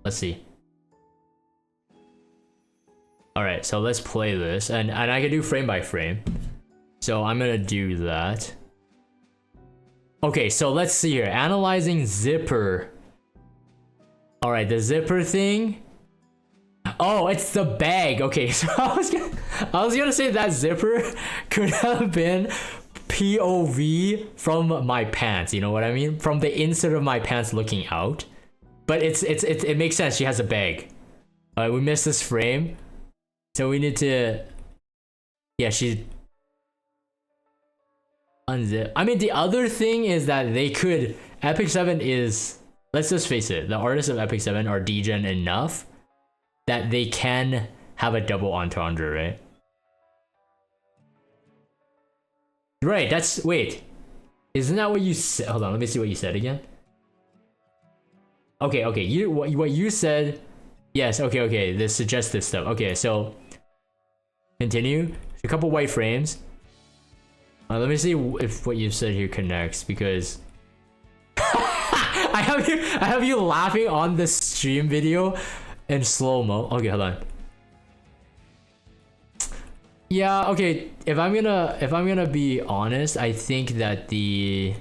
Let's see. All right, so let's play this, and I can do frame by frame. So I'm gonna do that. Okay, so let's see here. Analyzing zipper. All right, the zipper thing. Oh, it's the bag. Okay, so I was gonna say that zipper could have been POV from my pants. You know what I mean? From the inside of my pants looking out. But it makes sense. She has a bag. All right, we missed this frame. So we need to, yeah, she unzip. I mean, the other thing is that they could, Epic 7 is, let's just face it, the artists of Epic 7 are degen enough that they can have a double entendre, right? Right, that's, wait, isn't that what you said? Hold on, let me see what you said again. Okay, what you said, yes, okay, the suggestive stuff. Okay, so continue. A couple white frames. Let me see if what you said here connects, because I have you laughing on the stream video in slow-mo. Okay, hold on. Yeah, okay. If I'm gonna be honest, I think that the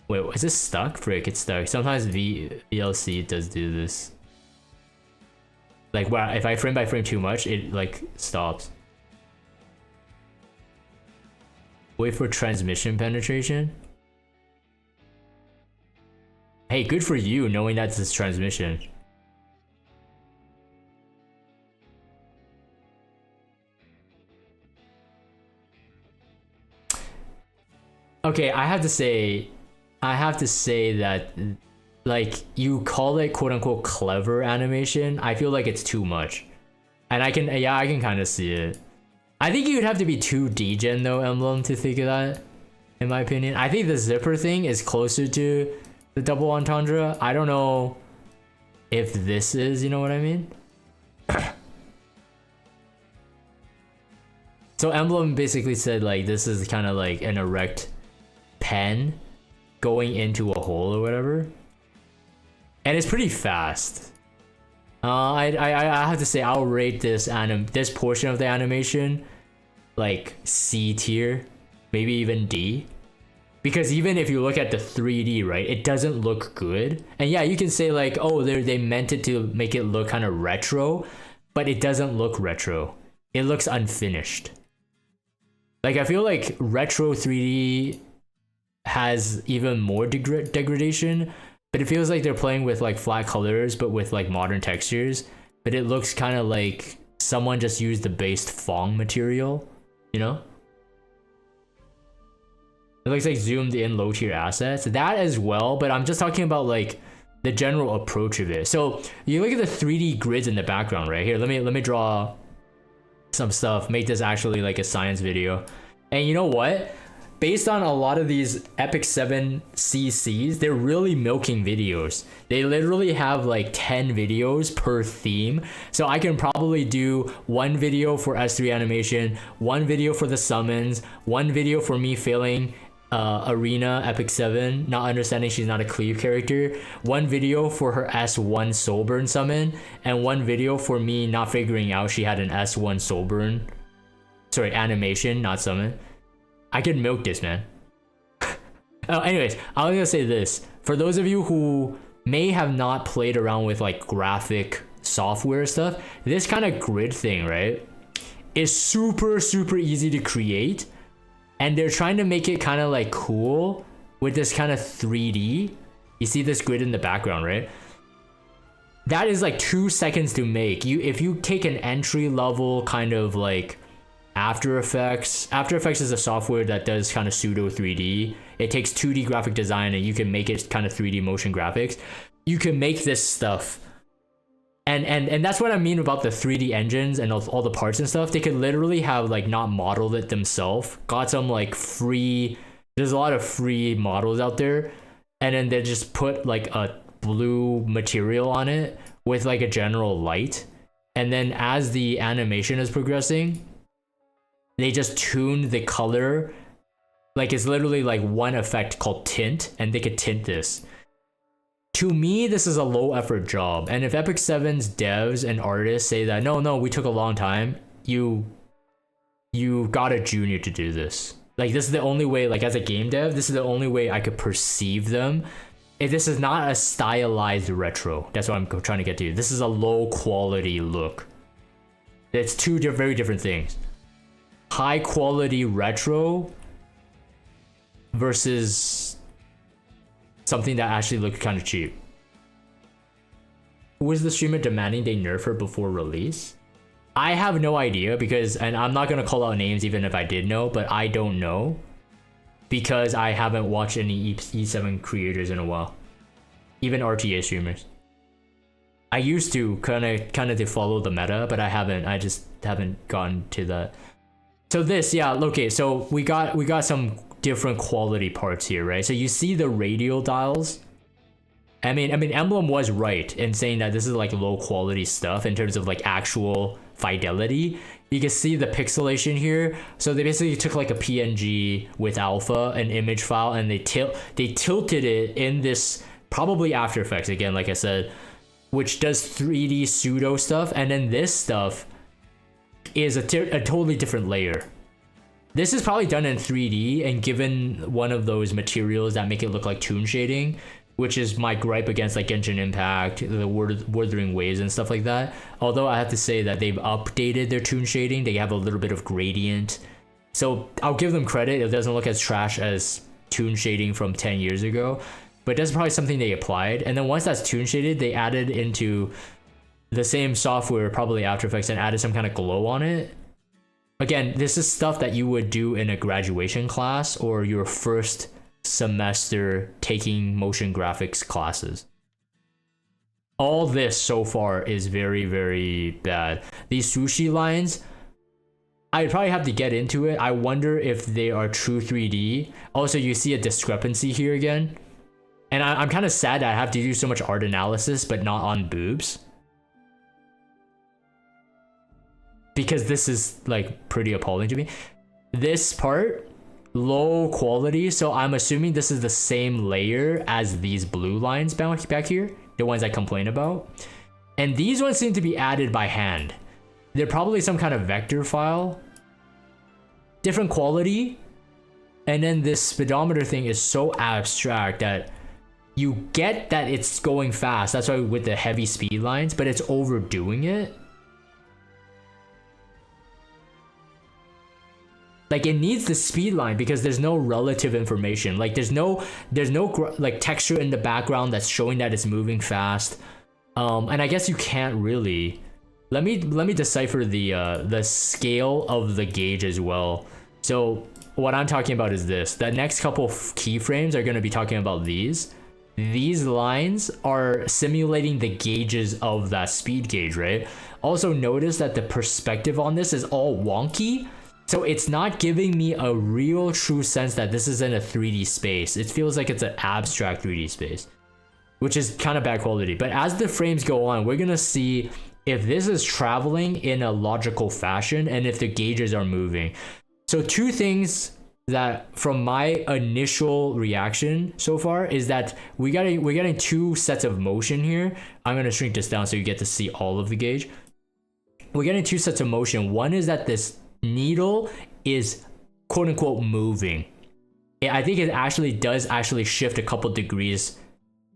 wait, is this stuck? Frick, it's stuck. Sometimes VLC does do this. Like, where if I frame by frame too much, it like stops. Wait for transmission penetration. Hey, good for you knowing that's this transmission. Okay, I have to say that, like, you call it quote unquote clever animation. I feel like it's too much. And I can kind of see it. I think you'd have to be too degen though, Emblem, to think of that, in my opinion. I think the zipper thing is closer to the double entendre. I don't know if this is, you know what I mean? So Emblem basically said like this is kind of like an erect pen going into a hole or whatever. And it's pretty fast. I have to say I'll rate this portion of the animation like C tier, maybe even D, because even if you look at the 3D, right, it doesn't look good. And yeah, you can say like, oh, they meant it to make it look kind of retro, but it doesn't look retro. It looks unfinished. Like, I feel like retro 3D has even more degradation. But it feels like they're playing with like flat colors, but with like modern textures. But it looks kind of like someone just used the based Fong material, you know? It looks like zoomed in low tier assets. That as well, but I'm just talking about like the general approach of it. So you look at the 3D grids in the background, right? Here, let me draw some stuff, make this actually like a science video. And you know what? Based on a lot of these Epic 7 CCs, they're really milking videos. They literally have like 10 videos per theme. So I can probably do one video for S3 animation, one video for the summons, one video for me failing Arena Epic 7, not understanding she's not a cleave character, one video for her S1 Soulburn summon, and one video for me not figuring out she had an S1 Soulburn, sorry, animation, not summon. I could milk this, man. Anyways, I was gonna say this. For those of you who may have not played around with like graphic software stuff, this kind of grid thing, right, is super easy to create. And they're trying to make it kind of like cool with this kind of 3D. You see this grid in the background, right? That is like 2 seconds to make. If you take an entry level kind of like After Effects is a software that does kind of pseudo 3D. It takes 2D graphic design and you can make it kind of 3D motion graphics. You can make this stuff. And that's what I mean about the 3D engines and all the parts and stuff. They could literally have like not modeled it themselves. Got some like free, there's a lot of free models out there. And then they just put like a blue material on it with like a general light. And then as the animation is progressing, they just tuned the color. Like it's literally like one effect called tint, and they could tint this To me, this is a low effort job. And if Epic 7's devs and artists say that, no, we took a long time, you got a junior to do this. Like, this is the only way, like, as a game dev, this is the only way I could perceive them. If this is not a stylized retro. That's what I'm trying to get to. This is a low quality look. It's two very different things. High quality retro versus something that actually looked kind of cheap. Who is the streamer demanding they nerf her before release? I have no idea because, and I'm not going to call out names even if I did know, but I don't know because I haven't watched any E7 creators in a while. Even RTA streamers. I used to kind of to follow the meta, but I just haven't gotten to that. So this, yeah, okay, so we got some different quality parts here, right? So you see the radial dials. I mean Emblem was right in saying that this is like low quality stuff in terms of like actual fidelity. You can see the pixelation here. So they basically took like a PNG with alpha, an image file, and they tilted it in this, probably After Effects again, like I said, which does 3D pseudo stuff, and then this stuff is a totally different layer. This is probably done in 3D and given one of those materials that make it look like toon shading, which is my gripe against like Genshin Impact, the Wuthering Waves and stuff like that. Although I have to say that they've updated their toon shading, they have a little bit of gradient. So I'll give them credit, it doesn't look as trash as toon shading from 10 years ago, but that's probably something they applied. And then once that's toon shaded, they added into the same software, probably After Effects, and added some kind of glow on it. Again, this is stuff that you would do in a graduation class or your first semester taking motion graphics classes. All this so far is very, very bad. These sushi lines, I'd probably have to get into it. I wonder if they are true 3D. Also, you see a discrepancy here again. And I'm kind of sad that I have to do so much art analysis, but not on boobs. Because this is like pretty appalling to me. This part, low quality, so I'm assuming this is the same layer as these blue lines back here, the ones I complain about. And these ones seem to be added by hand. They're probably some kind of vector file. Different quality. And then this speedometer thing is so abstract that you get that it's going fast. That's why with the heavy speed lines, but it's overdoing it. Like, it needs the speed line because there's no relative information. Like, there's no like texture in the background that's showing that it's moving fast. And I guess you can't really. Let me decipher the scale of the gauge as well. So what I'm talking about is this. The next couple of keyframes are going to be talking about these. These lines are simulating the gauges of that speed gauge, right? Also notice that the perspective on this is all wonky. So it's not giving me a real true sense that this is in a 3D space. It feels like it's an abstract 3D space, which is kind of bad quality. But as the frames go on, we're gonna see if this is traveling in a logical fashion and if the gauges are moving. So two things that from my initial reaction so far is that we're getting two sets of motion here. I'm gonna shrink this down so you get to see all of the gauge. We're getting two sets of motion. One is that this needle is quote unquote moving. I think it actually does shift a couple degrees,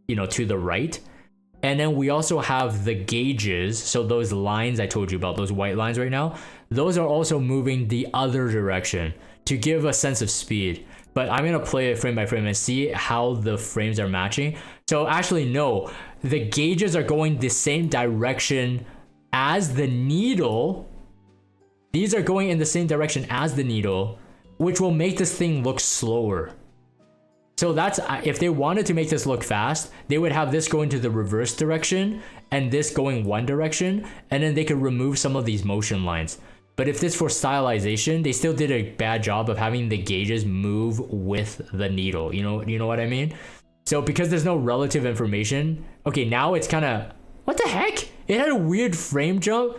you know, to the right. And then we also have the gauges. So those lines I told you about, those white lines right now, those are also moving the other direction to give a sense of speed. But I'm gonna play it frame by frame and see how the frames are matching. So actually, no, the gauges are going the same direction as the needle. These are going in the same direction as the needle, which will make this thing look slower. So that's, if they wanted to make this look fast, they would have this going to the reverse direction and this going one direction, and then they could remove some of these motion lines. But if this for stylization, they still did a bad job of having the gauges move with the needle. You know what I mean? So because there's no relative information, okay, now it's kind of, what the heck? It had a weird frame jump.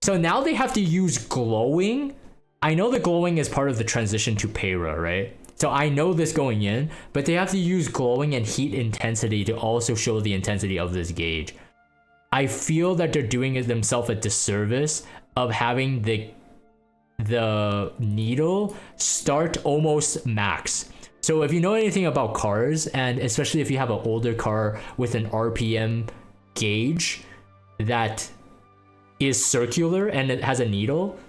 So now they have to use glowing. I know the glowing is part of the transition to Peira, right? So I know this going in, but they have to use glowing and heat intensity to also show the intensity of this gauge. I feel that they're doing it themselves a disservice of having the needle start almost max. So if you know anything about cars, and especially if you have an older car with an RPM gauge that is circular and it has a needle,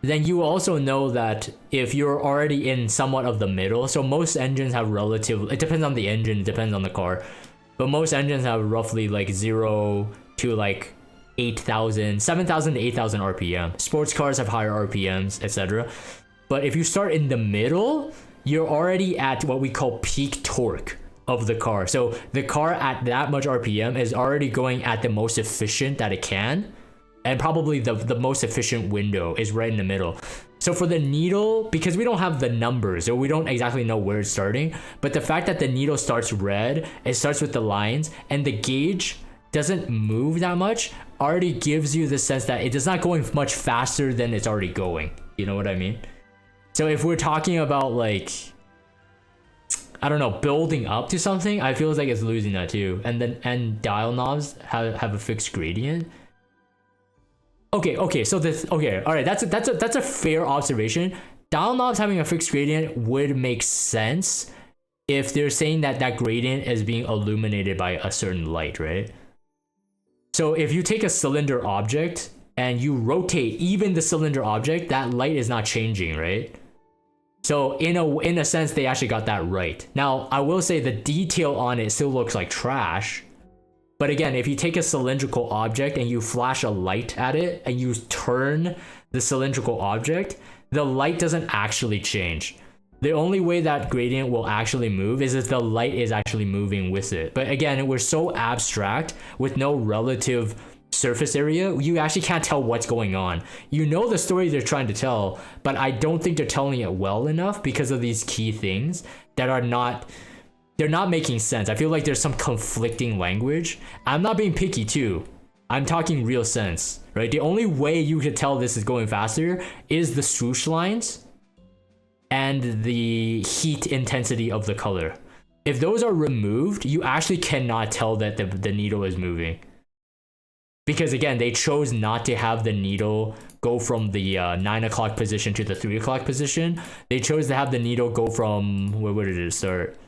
then you also know that if you're already in somewhat of the middle, so most engines have relative, it depends on the engine, it depends on the car, but most engines have roughly like 0 to like 8,000, 7,000 to 8,000 RPM. Sports cars have higher RPMs, etc. But if you start in the middle, you're already at what we call peak torque of the car. So the car at that much RPM is already going at the most efficient that it can. And probably the most efficient window is right in the middle. So for the needle, because we don't have the numbers, or we don't exactly know where it's starting, but the fact that the needle starts red, it starts with the lines, and the gauge doesn't move that much, already gives you the sense that it is not going much faster than it's already going. You know what I mean? So if we're talking about like, I don't know, building up to something, I feel like it's losing that too. And dial knobs have a fixed gradient. Okay, so this, okay, all right, that's a fair observation. Dial knobs having a fixed gradient would make sense if they're saying that that gradient is being illuminated by a certain light, right? So if you take a cylinder object and you rotate even the cylinder object, that light is not changing, right? So in a sense, they actually got that right. Now, I will say the detail on it still looks like trash. But again, if you take a cylindrical object and you flash a light at it and you turn the cylindrical object, the light doesn't actually change. The only way that gradient will actually move is if the light is actually moving with it. But again, we're so abstract with no relative surface area, you actually can't tell what's going on. You know the story they're trying to tell, but I don't think they're telling it well enough because of these key things that are not... They're not making sense. I feel like there's some conflicting language. I'm not being picky too. I'm talking real sense, right? The only way you could tell this is going faster is the swoosh lines and the heat intensity of the color. If those are removed, you actually cannot tell that the needle is moving. Because again, they chose not to have the needle go from the 9 o'clock position to the 3 o'clock position. They chose to have the needle go from, where did it start?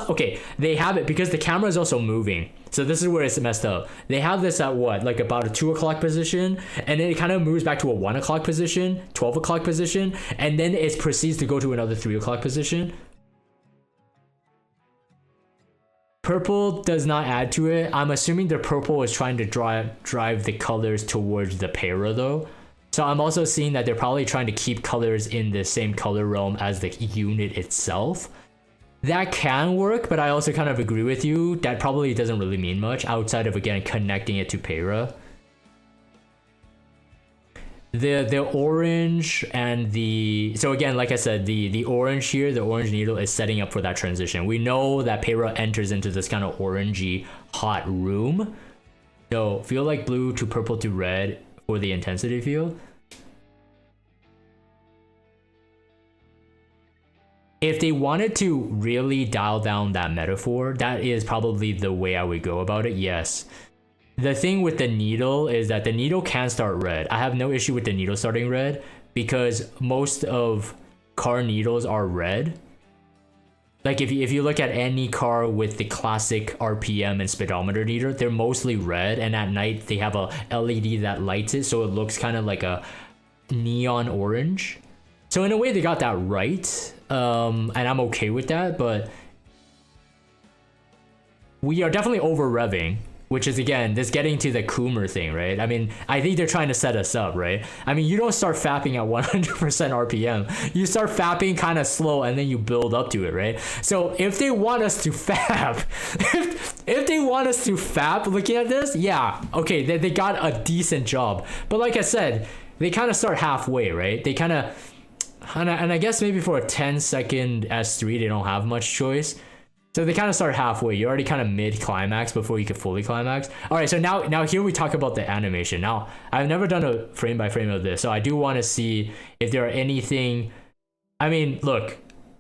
Okay, they have it because the camera is also moving. So this is where it's messed up. They have this at what, like about a 2 o'clock position, and then it kind of moves back to a 1 o'clock position, 12 o'clock position, and then it proceeds to go to another 3 o'clock position. Purple does not add to it. I'm assuming the purple is trying to drive the colors towards the Peira though. So I'm also seeing that they're probably trying to keep colors in the same color realm as the unit itself. That can work, but I also kind of agree with you. That probably doesn't really mean much outside of, again, connecting it to Peira. The orange and the... So again, like I said, the orange here, the orange needle is setting up for that transition. We know that Peira enters into this kind of orangey hot room. So feel like blue to purple to red for the intensity field. If they wanted to really dial down that metaphor, that is probably the way I would go about it, yes. The thing with the needle is that the needle can start red. I have no issue with the needle starting red because most of car needles are red. Like if you look at any car with the classic RPM and speedometer needle, they're mostly red, and at night they have a LED that lights it so it looks kind of like a neon orange. So in a way they got that right, and I'm okay with that, but we are definitely over revving, which is again, this getting to the Coomer thing, right? I mean, I think they're trying to set us up, right? I mean, you don't start fapping at 100% RPM. You start fapping kind of slow and then you build up to it, right? So if they want us to fap, if they want us to fap looking at this, yeah, okay, they got a decent job. But like I said, they kind of start halfway, right? They kind of... And I guess maybe for a 10-second S3, they don't have much choice. So they kind of start halfway. You're already kind of mid-climax before you could fully climax. All right, so now here we talk about the animation. Now, I've never done a frame by frame of this, so I do want to see if there are anything... I mean, look,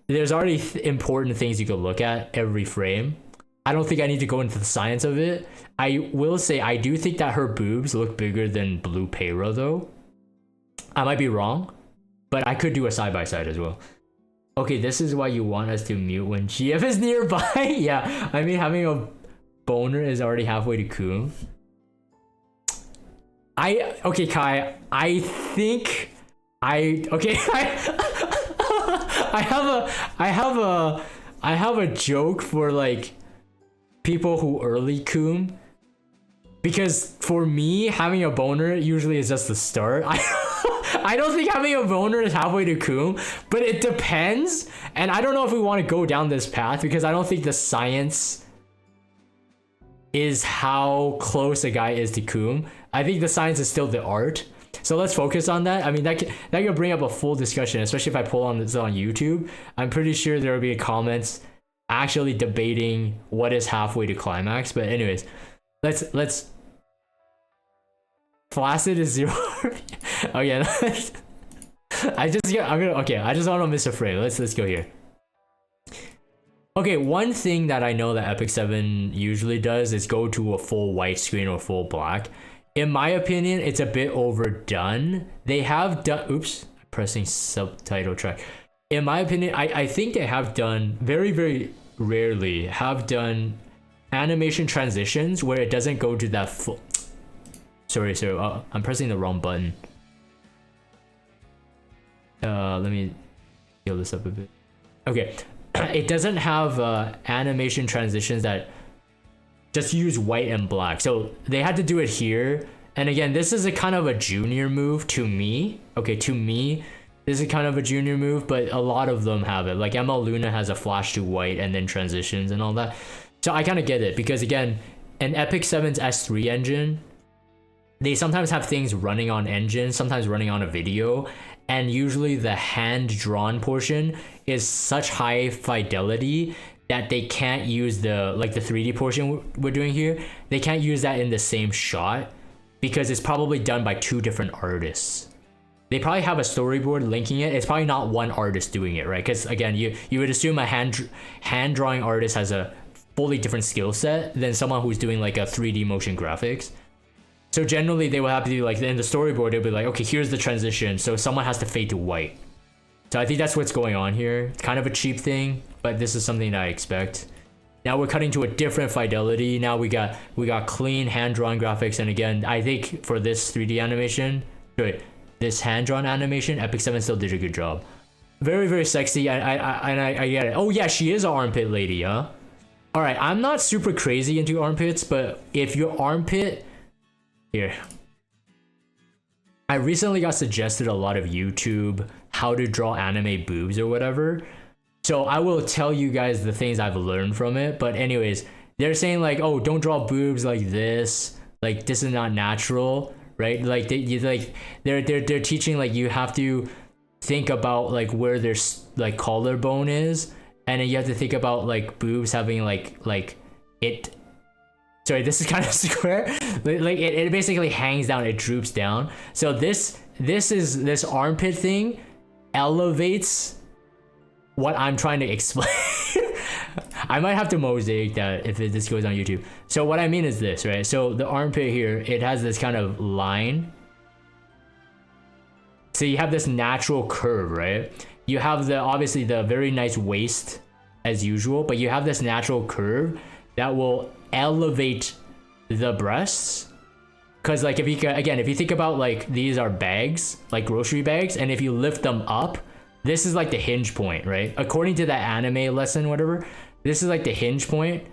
there's already important things you could look at every frame. I don't think I need to go into the science of it. I will say I do think that her boobs look bigger than blue Peira, though. I might be wrong, but I could do a side-by-side as well. Okay, this is why you want us to mute when GF is nearby? Yeah, I mean, having a boner is already halfway to cool. Okay, Kai, I think okay, I have a joke for like people who early coom, because for me having a boner usually is just the start. I don't think having a boner is halfway to coom, but it depends. And I don't know if we want to go down this path because I don't think the science is how close a guy is to coom. I think the science is still the art. So let's focus on that. I mean, that could bring up a full discussion, especially if I pull on this on YouTube. I'm pretty sure there will be comments actually debating what is halfway to climax. But anyways, let's flaccid is 0. Oh yeah. I just want to miss a frame. Let's go here. Okay, one thing that I know that Epic 7 usually does is go to a full white screen or full black. In my opinion, it's a bit overdone. They have done, oops, pressing subtitle track. In my opinion, I think they have done, very, very rarely, have done animation transitions where it doesn't go to that full, sorry, I'm pressing the wrong button. Let me heal this up a bit. Okay, it doesn't have animation transitions that just use white and black. So they had to do it here. And again, this is a kind of a junior move to me. Okay, to me, this is kind of a junior move, but a lot of them have it. Like ML Luna has a flash to white and then transitions and all that. So I kind of get it because again, in Epic 7's S3 engine, they sometimes have things running on engine, sometimes running on a video, and usually the hand-drawn portion is such high fidelity that they can't use the 3D portion we're doing here. They can't use that in the same shot because it's probably done by 2 different artists. They probably have a storyboard linking it. It's probably not one artist doing it, right? Because again, you would assume a hand drawing artist has a fully different skill set than someone who's doing like a 3D motion graphics. So generally they will have to do like in the storyboard, they'll be like, okay, here's the transition. So someone has to fade to white. So I think that's what's going on here. It's kind of a cheap thing, but this is something that I expect. Now we're cutting to a different fidelity. Now we got clean hand-drawn graphics. And again, I think for this 3D animation, this hand-drawn animation, Epic 7 still did a good job. Very, very sexy. I get it. Oh yeah, she is an armpit lady, huh? All right, I'm not super crazy into armpits, but if your armpit... Here. I recently got suggested a lot of YouTube how to draw anime boobs or whatever. So I will tell you guys the things I've learned from it. But anyways, they're saying like, oh, don't draw boobs like this. Like this is not natural, right? Like they're teaching like you have to think about like where their like collarbone is, and then you have to think about like boobs having like it. Sorry, this is kind of square. Like it basically hangs down, it droops down. So this armpit thing elevates what I'm trying to explain. I might have to mosaic that if this goes on YouTube. So what I mean is this, right? So the armpit here, it has this kind of line. So you have this natural curve, right? You have obviously the very nice waist as usual, but you have this natural curve that will elevate the breasts. Because like if you think about like these are bags, like grocery bags, and if you lift them up, this is like the hinge point, right? According to that anime lesson, whatever, this is like the hinge point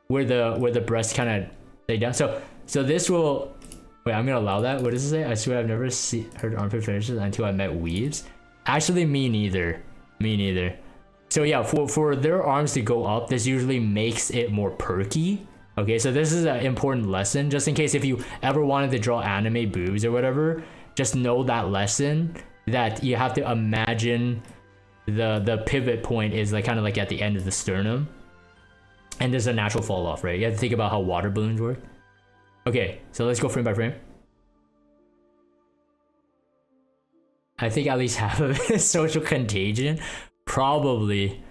where the breast kind of lay down. So this will wait, I'm gonna allow that. What does it say? I swear I've never heard armpit finishes until I met weaves. Actually, me neither. So yeah, for their arms to go up, this usually makes it more perky. Okay, so this is an important lesson, just in case if you ever wanted to draw anime boobs or whatever, just know that lesson, that you have to imagine the pivot point is like kind of like at the end of the sternum. And there's a natural fall off, right? You have to think about how water balloons work. Okay, so let's go frame by frame. I think at least half of it is social contagion. Probably.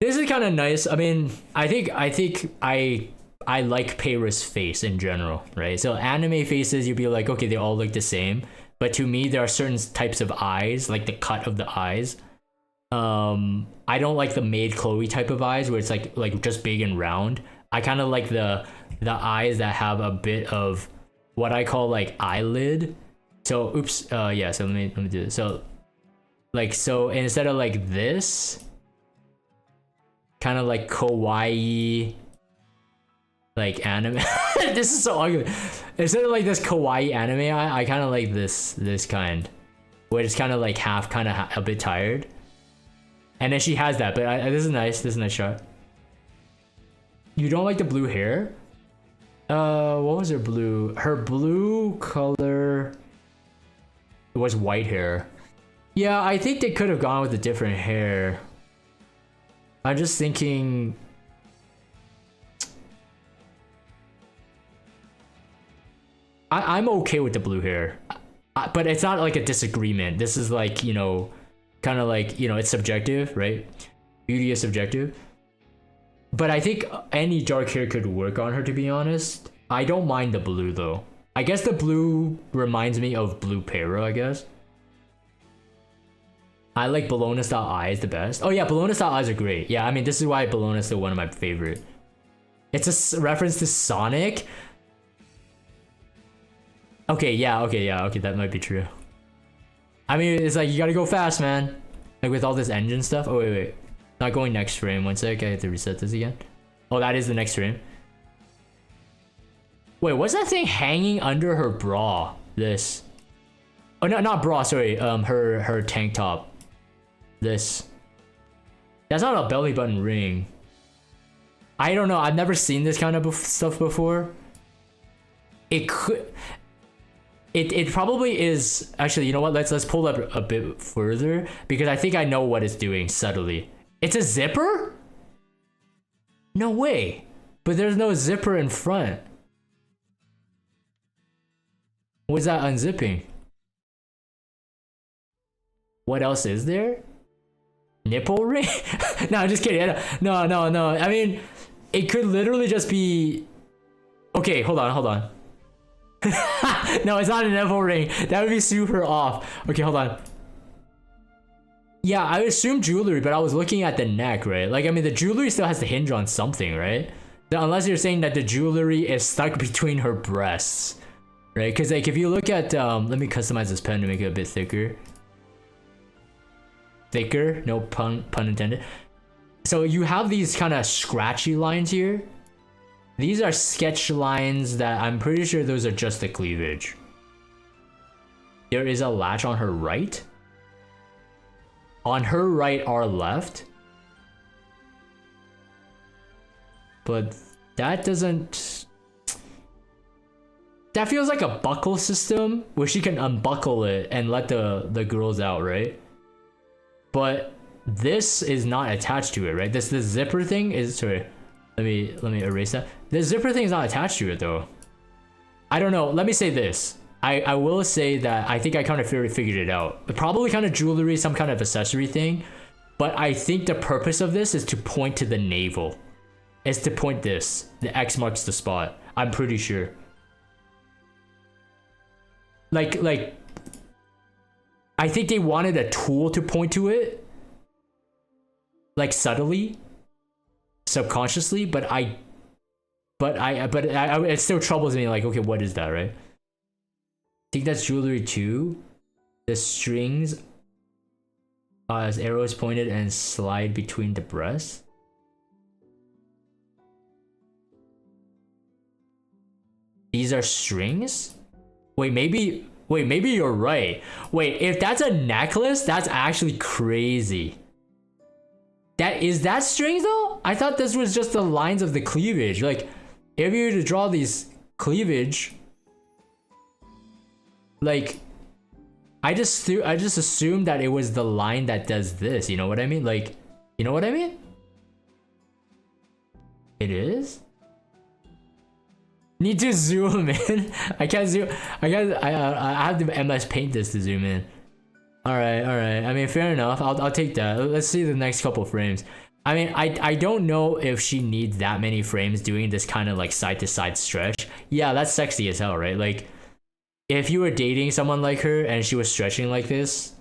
This is kind of nice. I mean, I think I like Peira's face in general, right? So anime faces, you'd be like, okay, they all look the same. But to me, there are certain types of eyes, like the cut of the eyes. I don't like the Maid Chloe type of eyes where it's like just big and round. I kind of like the eyes that have a bit of what I call like eyelid. So oops, yeah. So let me do this. So instead of like this, kind of like kawaii, like anime. This is so ugly. Instead of like this kawaii anime, I kind of like this kind, where it's kind of like half, a bit tired. And then she has that, but this is nice. This is a nice shot. You don't like the blue hair? What was her blue? Her blue color was white hair. Yeah, I think they could have gone with a different hair. I'm just thinking. I'm okay with the blue hair, but it's not like a disagreement. This is like, you know, kind of like, you know, it's subjective, right? Beauty is subjective. But I think any dark hair could work on her, to be honest. I don't mind the blue though. I guess the blue reminds me of blue Peira, I guess. I like Bologna style eyes the best. Oh yeah, Bologna style eyes are great. Yeah, I mean, this is why Bologna is still one of my favorite. It's a reference to Sonic. Okay, that might be true. I mean, it's like, you gotta go fast, man. Like with all this engine stuff. Oh, wait. Not going next frame. One sec, I have to reset this again. Oh, that is the next frame. Wait, what's that thing hanging under her bra? This. Oh, no, not bra, sorry. Her tank top. This. That's not a belly button ring. I don't know. I've never seen this kind of stuff before. It could... It probably is. Actually, you know what? Let's pull up a bit further, because I think I know what it's doing subtly. It's a zipper? No way. But there's no zipper in front. What's that unzipping? What else is there? Nipple ring? No, I'm just kidding. No. I mean, it could literally just be... Okay, hold on. No, it's not a nipple ring. That would be super off. Okay, hold on. Yeah, I would assume jewelry, but I was looking at the neck, right? Like, I mean, the jewelry still has to hinge on something, right? Unless you're saying that the jewelry is stuck between her breasts, right? Because, like, if you look at... let me customize this pen to make it a bit thicker. Thicker? No pun intended. So you have these kind of scratchy lines here. These are sketch lines that I'm pretty sure those are just the cleavage. There is a latch on her right. On her right or left. But that doesn't... That feels like a buckle system where she can unbuckle it and let the girls out, right? But this is not attached to it, right? This zipper thing is... Sorry. Let me erase that. The zipper thing is not attached to it though. I don't know. Let me say this. I will say that I think I kind of figured it out. Probably kind of jewelry, some kind of accessory thing. But I think the purpose of this is to point to the navel. It's to point this. The X marks the spot. I'm pretty sure. Like I think they wanted a tool to point to it. Like subtly. Subconsciously, but it still troubles me, like, okay, what is that, right? I think that's jewelry too. The strings as arrows pointed and slide between the breasts. These are strings? Wait, maybe you're right. Wait, if that's a necklace, that's actually crazy. Is that strings though? I thought this was just the lines of the cleavage. Like, if you were to draw these cleavage, like, I just assumed that it was the line that does this. You know what I mean? Like, you know what I mean? It is? Need to zoom in. I can't zoom. I have to MS Paint this to zoom in. All right. I mean, fair enough. I'll take that. Let's see the next couple frames. I mean, I don't know if she needs that many frames doing this kind of like side to side stretch. Yeah, that's sexy as hell, right? Like, if you were dating someone like her and she was stretching like this,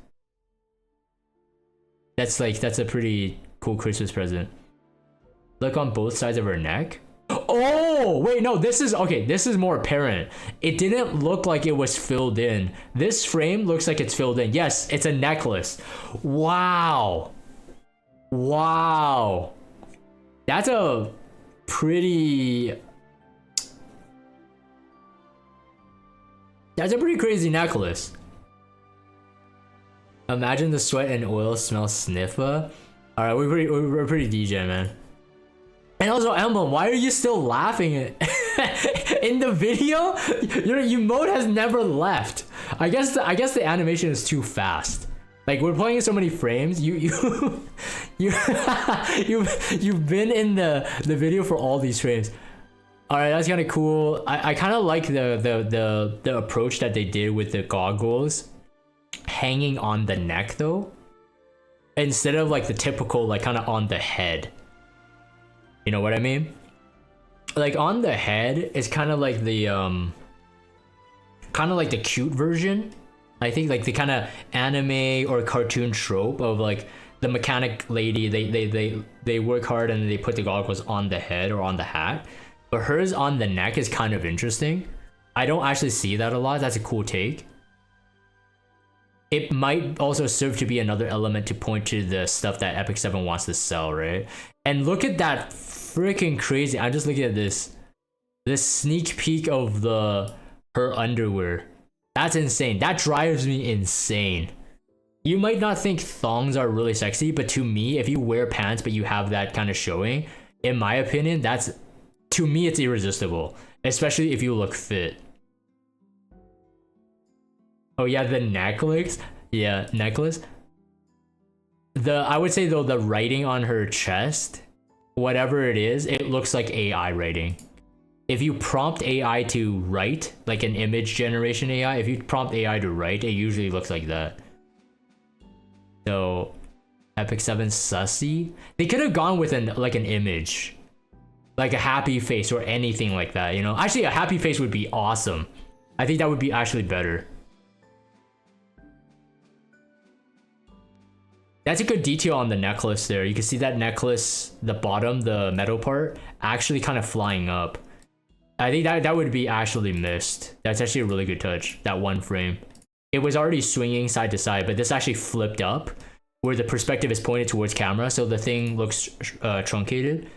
that's a pretty cool Christmas present. Look on both sides of her neck. Oh, wait, no, this is more apparent. It didn't look like it was filled in. This frame looks like it's filled in. Yes, it's a necklace. Wow. That's a pretty crazy necklace. Imagine the sweat and oil smell sniffa. All right, we're pretty DJ, man. And also, Emblem, why are you still laughing in the video? Your emote has never left. I guess the animation is too fast. Like, we're playing so many frames. You've been in the video for all these frames. All right, that's kind of cool. I kind of like the approach that they did with the goggles hanging on the neck though, instead of like the typical like kind of on the head. You know what I mean? Like on the head is kind of like the cute version. I think like the kind of anime or cartoon trope of like the mechanic lady, they work hard and they put the goggles on the head or on the hat. But hers on the neck is kind of interesting. I don't actually see that a lot. That's a cool take. It might also serve to be another element to point to the stuff that Epic 7 wants to sell, right? And look at that freaking crazy. I'm just looking at this sneak peek of her underwear. That's insane. That drives me insane. You might not think thongs are really sexy, but to me, if you wear pants but you have that kind of showing, in my opinion, to me it's irresistible, especially if you look fit. Oh yeah, the necklace. Yeah, necklace. I would say though, the writing on her chest, whatever it is, it looks like AI writing. If you prompt AI to write, like an image generation AI, if you prompt AI to write, it usually looks like that. So, Epic 7 sussy. They could have gone with an image, like a happy face or anything like that. You know, actually, a happy face would be awesome. I think that would be actually better. That's a good detail on the necklace there. You can see that necklace, the bottom, the metal part, actually kind of flying up. I think that would be actually missed. That's actually a really good touch, that one frame. It was already swinging side to side, but this actually flipped up where the perspective is pointed towards camera, so the thing looks truncated.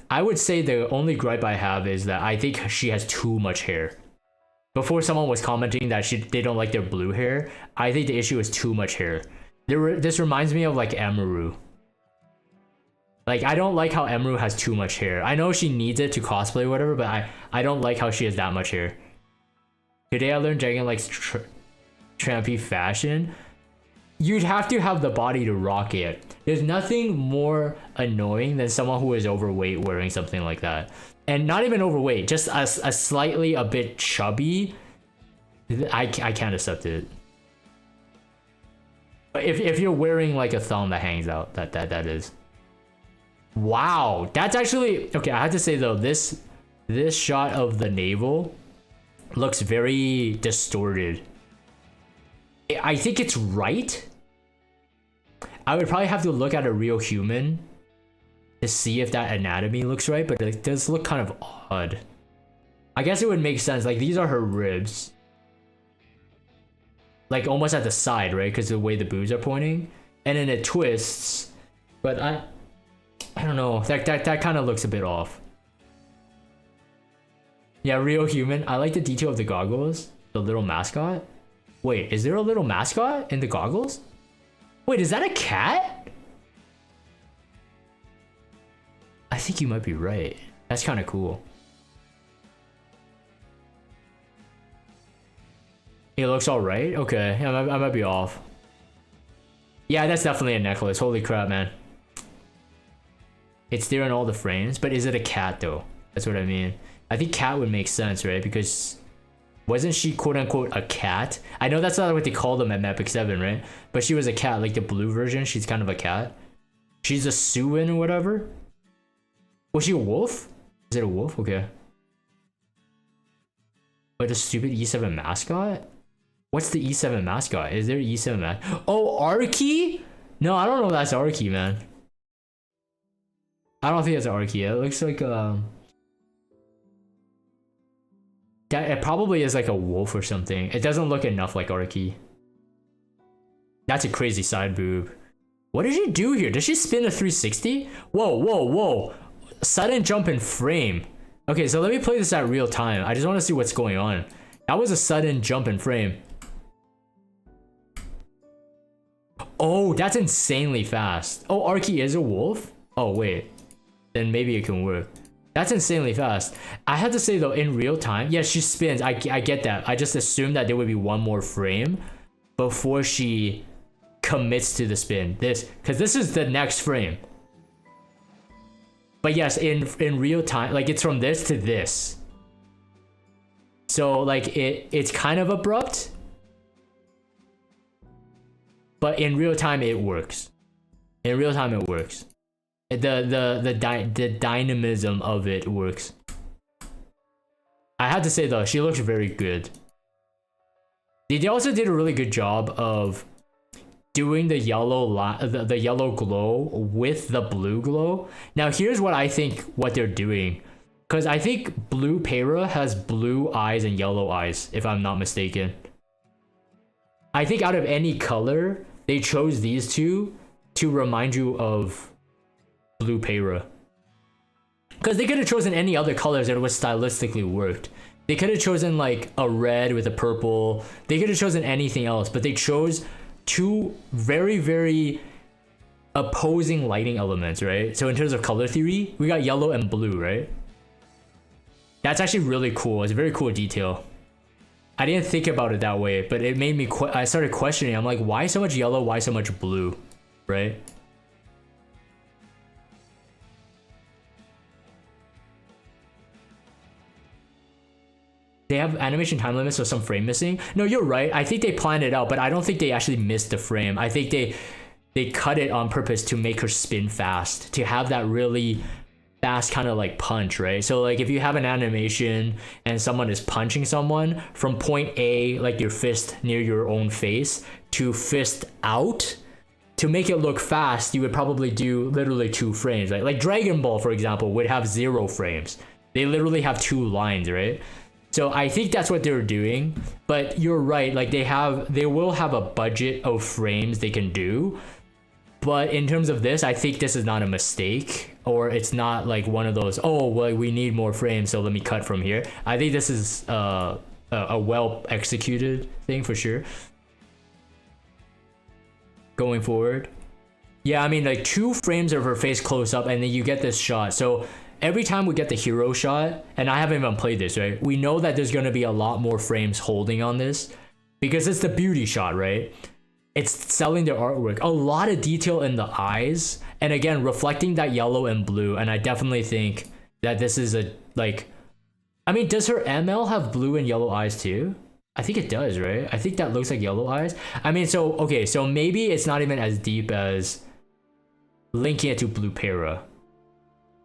I would say the only gripe I have is that I think she has too much hair. Before someone was commenting that they don't like their blue hair, I think the issue is too much hair. This reminds me of like Amaru. Like, I don't like how Amaru has too much hair. I know she needs it to cosplay or whatever, but I don't like how she has that much hair. Today I learned Dragon likes trampy fashion. You'd have to have the body to rock it. There's nothing more annoying than someone who is overweight wearing something like that. And not even overweight, just a slightly a bit chubby. I can't accept it. If you're wearing like a thong that hangs out, that is. Wow, that's actually okay. I have to say though, this shot of the navel looks very distorted. I think it's right. I would probably have to look at a real human to see if that anatomy looks right, but it does look kind of odd. I guess it would make sense. Like, these are her ribs, like almost at the side, right? Because the way the boobs are pointing, and then it twists. But I don't know. That kind of looks a bit off. Yeah, real human. I like the detail of the goggles. The little mascot. Wait, is there a little mascot in the goggles? Wait, is that a cat? I think you might be right. That's kind of cool. It looks all right. Okay, I might be off. Yeah, that's definitely a necklace. Holy crap, man. It's there in all the frames, but is it a cat though? That's what I mean. I think cat would make sense, right? Because wasn't she quote unquote a cat? I know that's not what they call them at Epic 7, right? But she was a cat, like the blue version. She's kind of a cat. She's a Suin or whatever. Was she a wolf? Is it a wolf? Okay. But a stupid E7 mascot? What's the E7 mascot? Is there E7 mascot? Oh, Arky? No, I don't know if that's Arky, man. I don't think that's Arky. It looks like that it probably is like a wolf or something. It doesn't look enough like Arky. That's a crazy side boob. What did she do here? Does she spin a 360? Whoa, whoa, whoa. Sudden jump in frame. Okay, so let me play this at real time. I just want to see what's going on. That was a sudden jump in frame. Oh, that's insanely fast. Oh, Arky is a wolf? Oh, wait. Then maybe it can work. That's insanely fast. I have to say though, in real time, yeah, she spins. I get that. I just assumed that there would be one more frame before she commits to the spin. Because this is the next frame. But yes, in real time, like it's from this to this. So like it's kind of abrupt. But in real time it works. In real time it works. The dynamism of it works. I have to say though, she looks very good. They also did a really good job of doing the yellow glow with the blue glow. Now here's what I think what they're doing, because I think blue Peira has blue eyes and yellow eyes, if I'm not mistaken. I think out of any color, they chose these two to remind you of blue Peira. Because they could have chosen any other colors that would stylistically worked. They could have chosen like a red with a purple. They could have chosen anything else, but they chose two very, very opposing lighting elements, right? So in terms of color theory, we got yellow and blue, right? That's actually really cool. It's a very cool detail. I didn't think about it that way, but it made me I started questioning. I'm like, why so much yellow? Why so much blue? Right? They have animation time limits, so some frame missing. No, you're right. I think they planned it out, but I don't think they actually missed the frame. I think they cut it on purpose to make her spin fast, to have that really fast kind of like punch, right? So like if you have an animation and someone is punching someone from point A, like your fist near your own face, to fist out, to make it look fast, you would probably do literally 2 frames, right? Like Dragon Ball, for example, would have 0 frames. They literally have 2 lines, right? So I think that's what they're doing, but you're right. Like they will have a budget of frames they can do, but in terms of this, I think this is not a mistake, or it's not like one of those, oh, well, we need more frames, so let me cut from here. I think this is a well executed thing for sure. Going forward, yeah, I mean like 2 frames of her face close up, and then you get this shot. So every time we get the hero shot, and I haven't even played this, right? We know that there's going to be a lot more frames holding on this because it's the beauty shot, right? It's selling their artwork. A lot of detail in the eyes. And again, reflecting that yellow and blue. And I definitely think that this is a, like, I mean, does her ML have blue and yellow eyes too? I think it does, right? I think that looks like yellow eyes. I mean, so, okay, so maybe it's not even as deep as linking it to blue Peira.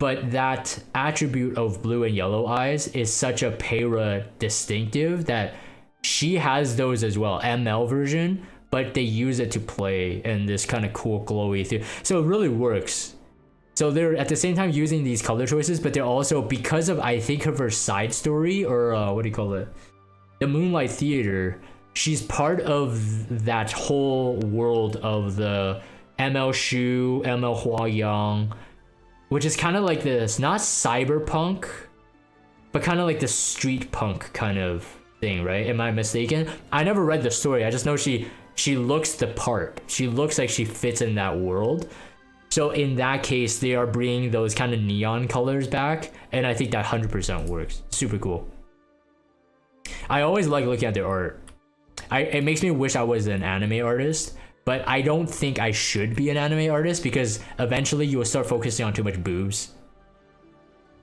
But that attribute of blue and yellow eyes is such a Peira distinctive that she has those as well, ML version, but they use it to play in this kind of cool glowy thing. So it really works. So they're at the same time using these color choices, but they're also, because of, I think, of her side story, or what do you call it? The Moonlight Theater, she's part of that whole world of the ML Shu, ML Huayang, which is kind of like this, not cyberpunk, but kind of like the street punk kind of thing, right? Am I mistaken? I never read the story. I just know she looks the part. She looks like she fits in that world. So in that case, they are bringing those kind of neon colors back, and I think that 100% works. Super cool. I always like looking at their art. It makes me wish I was an anime artist, But I don't think I should be an anime artist because eventually you will start focusing on too much boobs.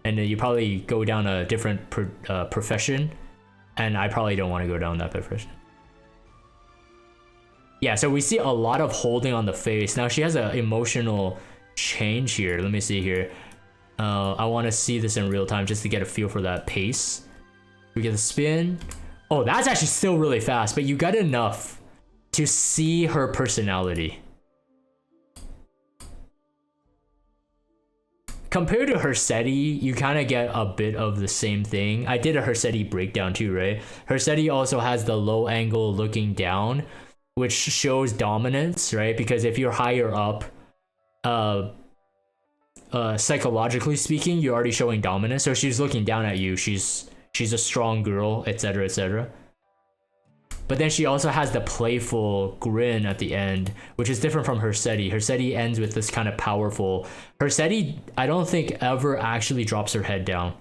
And then you probably go down a different profession. And I probably don't want to go down that profession. Yeah, so we see a lot of holding on the face. Now she has an emotional change here. Let me see here. I want to see this in real time just to get a feel for that pace. We get the spin. Oh, that's actually still really fast, but you got enough to see her personality. Compared to Hersetti, you kind of get a bit of the same thing. I did a Hersetti breakdown too, right? Hersetti also has the low angle looking down, which shows dominance, right? Because if you're higher up, psychologically speaking, you're already showing dominance. So she's looking down at you. She's a strong girl, etc., etc. But then she also has the playful grin at the end, which is different from Hersetti. Hersetti ends with this kind of powerful. Hersetti, I don't think ever actually drops her head down.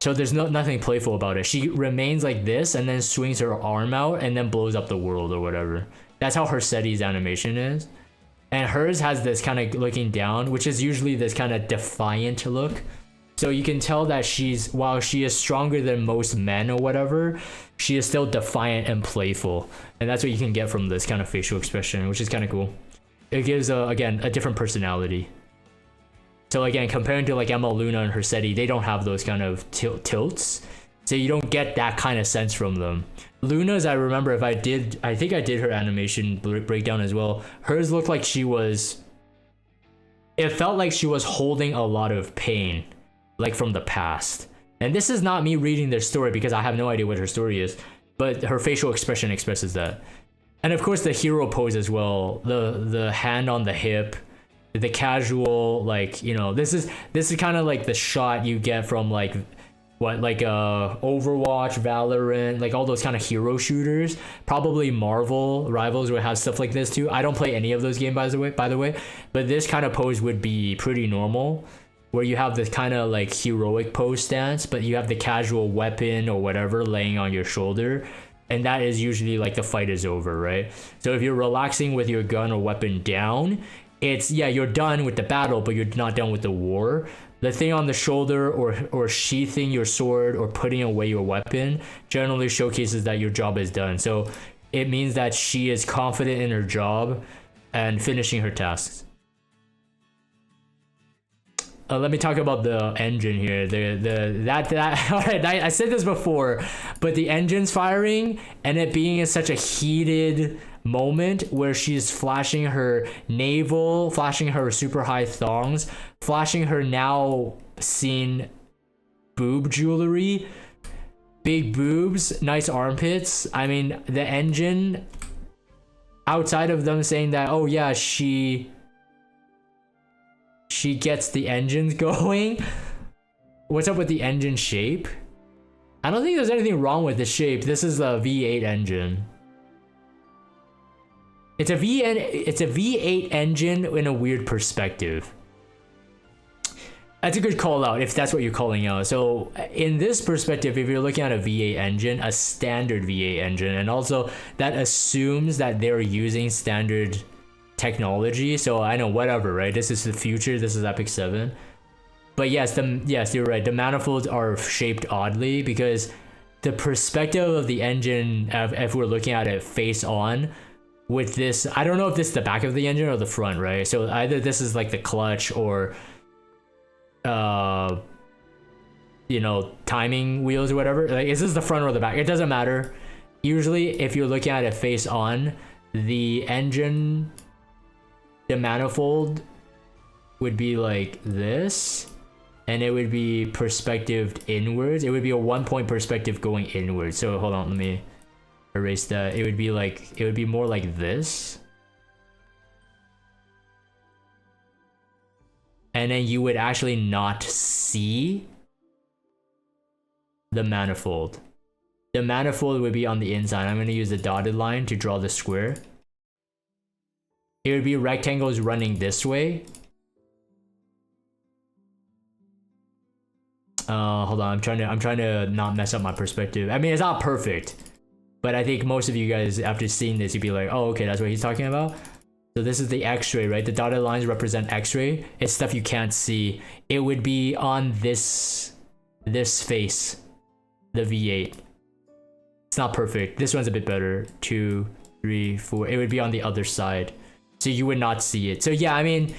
So there's nothing playful about it. She remains like this and then swings her arm out and then blows up the world or whatever. That's how Hersetti's animation is. And hers has this kind of looking down, which is usually this kind of defiant look. So you can tell that while she is stronger than most men or whatever, she is still defiant and playful. And that's what you can get from this kind of facial expression, which is kind of cool. It gives, again, a different personality. So again, comparing to like Emma Luna and Hersetti, they don't have those kind of tilts. So you don't get that kind of sense from them. Luna's, I remember I think I did her animation breakdown as well. Hers looked like it felt like she was holding a lot of pain, like from the past. And this is not me reading their story because I have no idea what her story is, but her facial expression expresses that. And of course the hero pose as well, the hand on the hip, the casual, like, you know, this is kind of like the shot you get from like Overwatch, Valorant, like all those kind of hero shooters. Probably Marvel Rivals would have stuff like this too. I don't play any of those games by the way, but this kind of pose would be pretty normal, where you have this kind of like heroic pose stance, but you have the casual weapon or whatever laying on your shoulder, and that is usually like the fight is over, right? So if you're relaxing with your gun or weapon down, it's, yeah, you're done with the battle, but you're not done with the war. The thing on the shoulder or sheathing your sword or putting away your weapon generally showcases that your job is done. So it means that she is confident in her job and finishing her tasks. Let me talk about the engine here. All right, I said this before, but the engine's firing and it being in such a heated moment where she's flashing her navel, flashing her super high thongs, flashing her now seen boob jewelry, big boobs, nice armpits. I mean, the engine, outside of them saying that, oh yeah, she gets the engines going. What's up with the engine shape? I don't think there's anything wrong with the shape. This is a V8 engine. It's a V8 engine in a weird perspective. That's a good call out if that's what you're calling out. So in this perspective, if you're looking at a V8 engine, a standard V8 engine, and also that assumes that they're using standard technology. So I know, whatever, right? This is the future. This is Epic 7. But yes, you're right. The manifolds are shaped oddly because the perspective of the engine, if we're looking at it face on, with this, I don't know if this is the back of the engine or the front, right? So either this is like the clutch or you know, timing wheels or whatever. Like, is this the front or the back? It doesn't matter. Usually if you're looking at it face on, the engine, the manifold would be like this, and it would be perspectived inwards. It would be a 1-point perspective going inwards. So hold on, let me erase that. It would be more like this, and then you would actually not see the manifold. The manifold would be on the inside. I'm going to use the dotted line to draw the square. It would be rectangles running this way. Hold on, I'm trying to not mess up my perspective. I mean, it's not perfect, but I think most of you guys, after seeing this, you'd be like, oh, okay, that's what he's talking about. So this is the X-ray, right? The dotted lines represent X-ray. It's stuff you can't see. It would be on this face, the V8. It's not perfect. This one's a bit better. 2, 3, 4. It would be on the other side, so you would not see it. So yeah, I mean,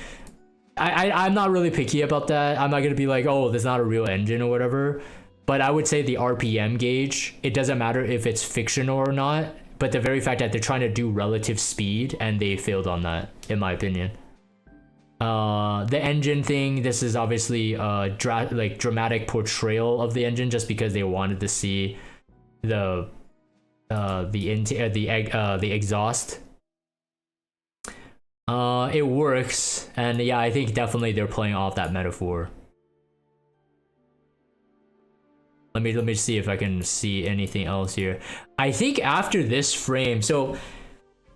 I'm not really picky about that. I'm not gonna be like, oh, that's not a real engine or whatever. But I would say the RPM gauge, it doesn't matter if it's fictional or not, but the very fact that they're trying to do relative speed and they failed on that, in my opinion. The engine thing, this is obviously like dramatic portrayal of the engine, just because they wanted to see the exhaust. It works, and yeah, I think definitely they're playing off that metaphor. Let me see if I can see anything else here. I think after this frame, so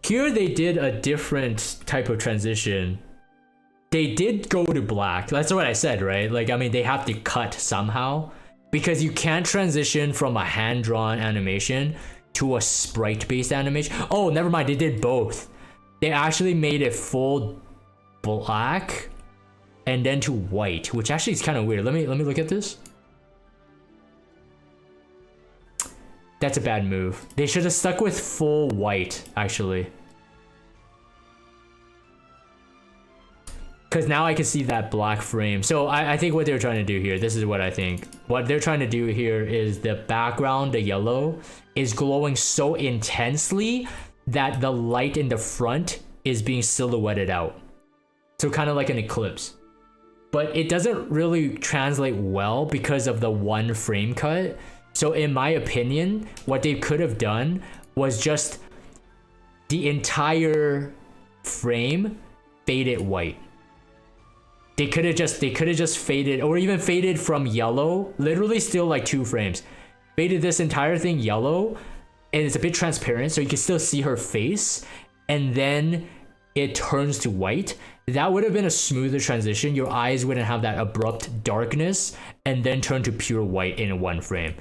here they did a different type of transition. They did go to black. That's what I said, right? Like, I mean, they have to cut somehow, because you can't transition from a hand-drawn animation to a sprite-based animation. Oh, never mind, they did both. They actually made it full black and then to white, which actually is kind of weird. Let me look at this. That's a bad move. They should have stuck with full white, actually. Because now I can see that black frame. So I think what they're trying to do here, this is what I think. What they're trying to do here is the background, the yellow, is glowing so intensely that the light in the front is being silhouetted out. So kind of like an eclipse. But it doesn't really translate well because of the one frame cut. So in my opinion, what they could have done was just the entire frame faded white. They could have just faded, or even faded from yellow, literally still like 2 frames. Faded this entire thing yellow, and it's a bit transparent, so you can still see her face, and then it turns to white. That would have been a smoother transition. Your eyes wouldn't have that abrupt darkness and then turn to pure white in one frame.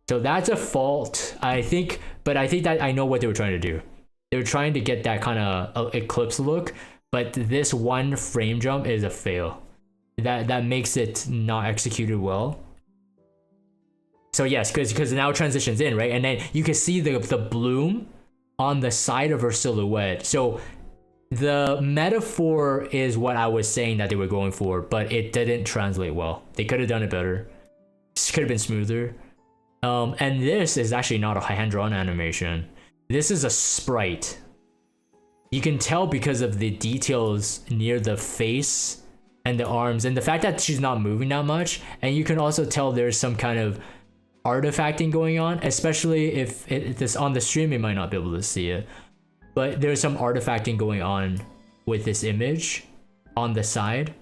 So that's a fault, I think, but I think that I know what they were trying to do. They were trying to get that kind of eclipse look, but this one frame jump is a fail. That makes it not executed well. So yes, because now it transitions in, right? And then you can see the bloom on the side of her silhouette. So the metaphor is what I was saying that they were going for, but it didn't translate well. They could have done it better. This could have been smoother. And this is actually not a hand-drawn animation. This is a sprite. You can tell because of the details near the face and the arms, and the fact that she's not moving that much. And you can also tell there's some kind of artifacting going on, especially if this on the stream, you might not be able to see it. But there's some artifacting going on with this image on the side,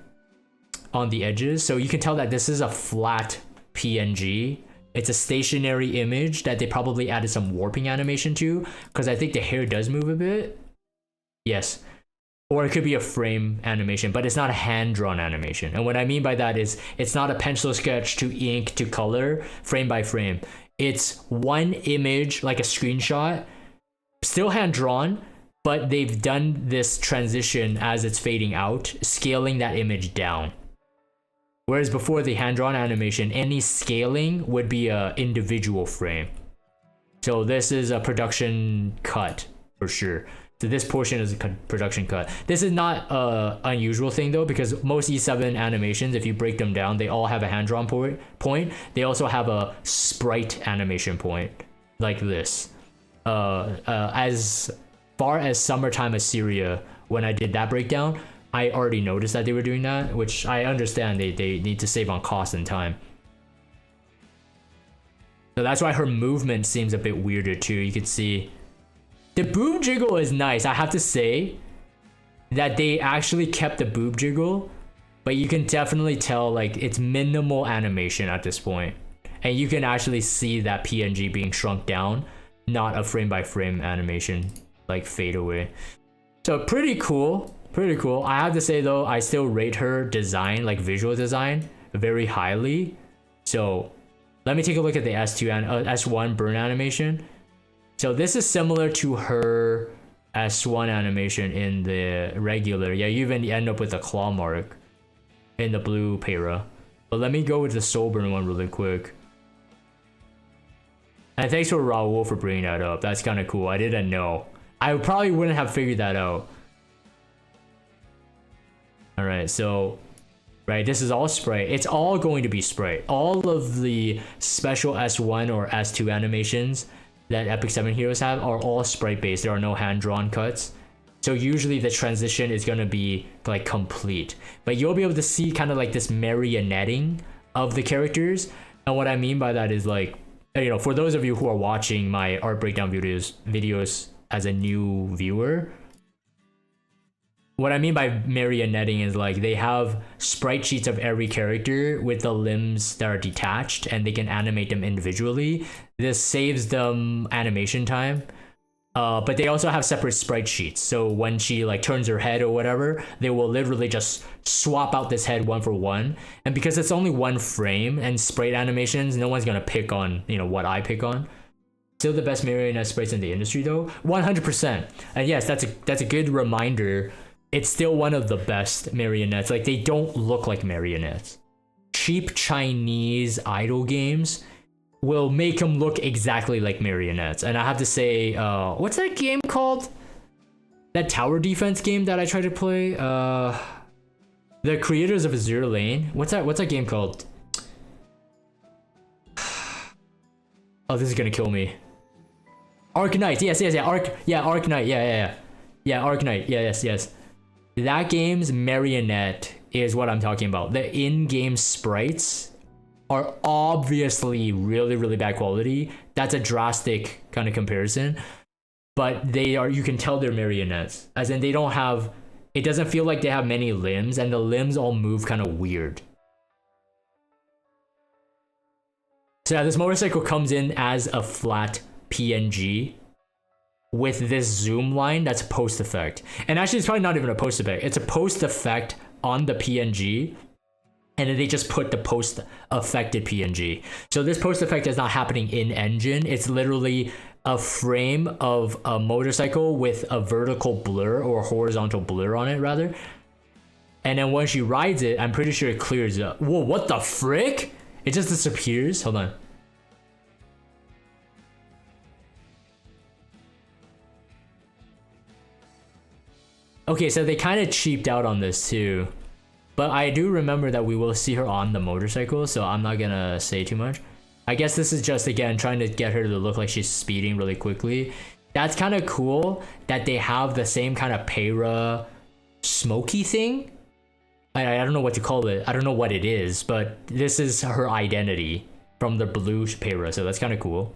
on the edges. So you can tell that this is a flat PNG. It's a stationary image that they probably added some warping animation to, because I think the hair does move a bit. Yes. Or it could be a frame animation, but it's not a hand-drawn animation. And what I mean by that is it's not a pencil sketch to ink to color, frame by frame. It's one image, like a screenshot, still hand-drawn, but they've done this transition as it's fading out, scaling that image down. Whereas before the hand-drawn animation, any scaling would be an individual frame. So this is a production cut for sure. So this portion is a production cut. This is not an unusual thing though, because most E7 animations, if you break them down, they all have a hand-drawn point. They also have a sprite animation point, like this. As far as Summertime Assyria, when I did that breakdown, I already noticed that they were doing that, which I understand they need to save on cost and time. So that's why her movement seems a bit weirder too. You can see the boob jiggle is nice. I have to say that they actually kept the boob jiggle, but you can definitely tell like it's minimal animation at this point. And you can actually see that PNG being shrunk down, not a frame by frame animation, like fade away. So pretty cool. Pretty cool. I have to say though, I still rate her design, like visual design, very highly. So let me take a look at the S2 and S1 burn animation. So this is similar to her S1 animation in the regular. Yeah, you even end up with a claw mark in the blue Peira. But let me go with the Soulburn one really quick. And thanks for Raul for bringing that up. That's kind of cool. I didn't know. I probably wouldn't have figured that out. Alright, so... Right, this is all Sprite. It's all going to be Sprite. All of the special S1 or S2 animations that Epic 7 Heroes have are all Sprite based. There are no hand-drawn cuts. So usually the transition is going to be like complete. But you'll be able to see kind of like this marionetting of the characters. And what I mean by that is like, you know, for those of you who are watching my art breakdown videos as a new viewer, what I mean by marionetting is like they have sprite sheets of every character with the limbs that are detached and they can animate them individually. This saves them animation time. But they also have separate sprite sheets. So when she like turns her head or whatever, they will literally just swap out this head one for one. And because it's only one frame and sprite animations, no one's gonna pick on, you know, what I pick on. Still the best marionette sprites in the industry though, 100%. And yes, that's a good reminder. It's still one of the best marionettes. Like, they don't look like marionettes. Cheap Chinese idol games will make them look exactly like marionettes. And I have to say, what's that game called? That tower defense game that I tried to play? The creators of Azure Lane. What's that game called? Oh, this is gonna kill me. Arknight. Yes. Arknight. Yeah, Arknight. Yes. That game's marionette is what I'm talking about. The in-game sprites are obviously really bad quality. That's a drastic kind of comparison. But they are, you can tell they're marionettes. As in they don't have, it doesn't feel like they have many limbs and the limbs all move kind of weird. So yeah, this motorcycle comes in as a flat PNG with this zoom line that's a post effect. And actually it's probably not even a post effect. It's a post effect on the PNG. And then they just put the post affected PNG. So this post effect is not happening in engine. It's literally a frame of a motorcycle with a vertical blur or horizontal blur on it rather. And then once she rides it, I'm pretty sure it clears up. Whoa, what the frick? It just disappears. Hold on. Okay, so they kind of cheaped out on this too. But I do remember that we will see her on the motorcycle, so I'm not gonna say too much. I guess this is just, again, trying to get her to look like she's speeding really quickly. That's kind of cool that they have the same kind of Peira smoky thing. I don't know what to call it. I don't know what it is, but this is her identity from the blue Peira, so that's kind of cool.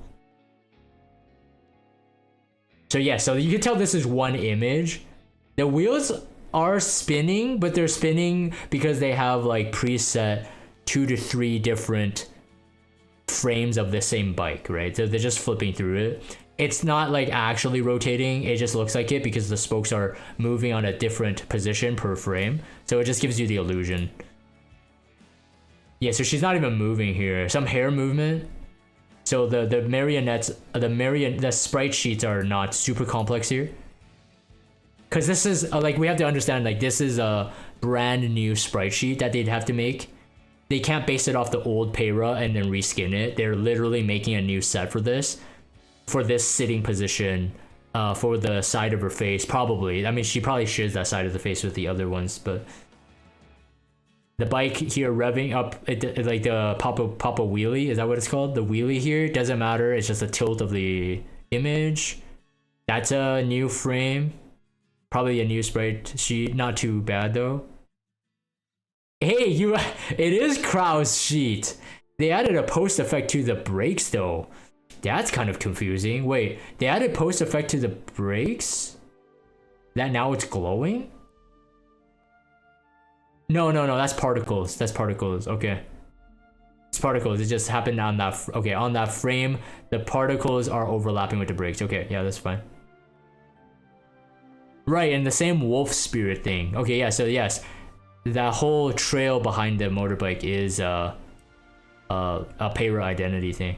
So yeah, so you can tell this is one image. The wheels are spinning, but they're spinning because they have like preset 2 to 3 different frames of the same bike, right? So they're just flipping through it. It's not like actually rotating, it just looks like it because the spokes are moving on a different position per frame. So it just gives you the illusion. Yeah, so she's not even moving here. Some hair movement. So the marionettes, the sprite sheets are not super complex here. Because this is, like, we have to understand, like, this is a brand new sprite sheet that they'd have to make. They can't base it off the old Peira and then reskin it. They're literally making a new set for this sitting position, for the side of her face, probably. I mean, she probably shares that side of the face with the other ones, but... The bike here revving up, like the pop-a wheelie, is that what it's called? The wheelie here, doesn't matter, it's just a tilt of the image. That's a new frame. Probably a new sprite sheet, not too bad though. Hey, it is Krau's sheet. They added a post effect to the brakes though. That's kind of confusing. Wait, they added post effect to the brakes? That now it's glowing? No, that's particles. That's particles, okay. It's particles, it just happened on that, okay, on that frame, the particles are overlapping with the brakes. Okay, yeah, that's fine. Right, and the same wolf spirit thing. Okay, yeah, so yes, that whole trail behind the motorbike is a Peira identity thing.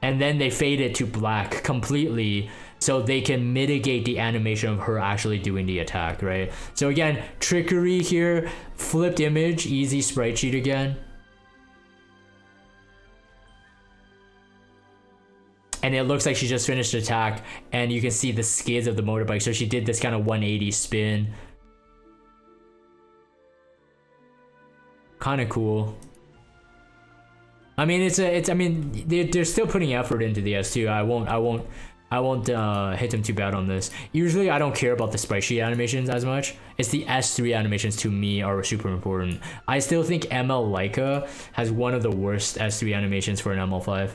and then they fade it to black completely so they can mitigate the animation of her actually doing the attack, right? So again, trickery here, flipped image, easy sprite sheet again. And it looks like she just finished the attack, and you can see the skids of the motorbike. So she did this kind of 180 spin. Kind of cool. I mean, I mean, they're still putting effort into the S2. I won't hit them too bad on this. Usually, I don't care about the sprite sheet animations as much. It's the S3 animations to me are super important. I still think ML Leica has one of the worst S3 animations for an ML5.